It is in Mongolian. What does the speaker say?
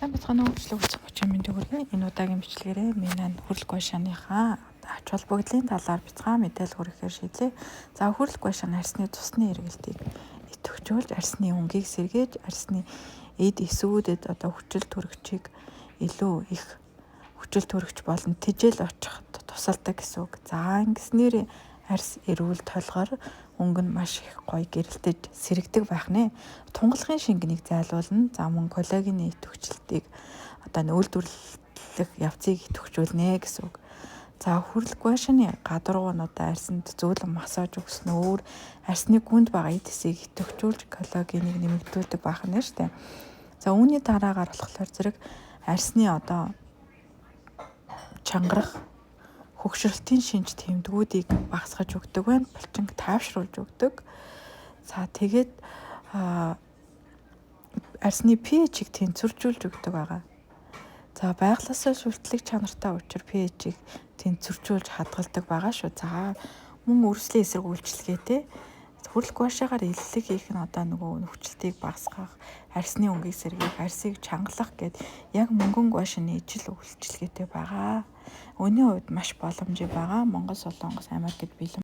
Сайн бацхан өөрчлөлт үүсэх гэж юм дэгэрнэ. Энэ удаагийн бичлэгээрээ Минан хүрэлт гуйшааныхаа ач холбогдлын талаар бяцхан мэдээлэл хүрэхээр шийдлээ. За хүрэлт гуйшааны арсны цусны эргэлтийг идэвхжүүлж, арсны өнгийг сэргээж, арсны эд эсүүдэд хүчил төрөгчийг илүү их хүчил төрөгч болон тэжээл очиход тусалдаг гэсэн үг. За ингэснээр арс эрүүл толгоор өнгө нь маш их гоё гэрэлтэж сэрэгдэг байх нэ. Тунгалахын шингэнийг зайлуулна. За мөн коллагены идэвхжлтийг нөлдвөрлөх явцыг идэвхжүүлнэ гэсэн үг. За хүрэлт гуйшааны гадаргуунуудаа арсанд зөөлөн массаж өгснөөр арсны гүнд байгаа эд эсийг идэвхжүүлж коллагенийг нэмэгдүүлдэг байх нь шүү дээ. За үүний дараагаар болохоор зэрэг арсны чангарах хөгшрөлтийн шинж тэмдгүүдийг багасгаж өгдөг байна. Булчинг тайвшруулж өгдөг. За тэгээд арсны pH-ийг тэнцвэржүүлж өгдөг байгаа. За байглаасаа шүлтлэг чанартай учраас pH-ийг тэнцвэржүүлж хадгалдаг байгаа шүү. За мөн үрслийн эсрэг үйлчлэгээтэй хүрэлт гуйшаагаар илэлэг хийх нь нөхцөлтийг багасгах, арсны өнгийг сэргээх, арсыг чангалах гэд яг мөнгөн гуйшааны ижил үйлчлэгээтэй байгаа. Өнөө үед маш боломжтой байгаа. Монгол, Солонгос, Америкт бэлэн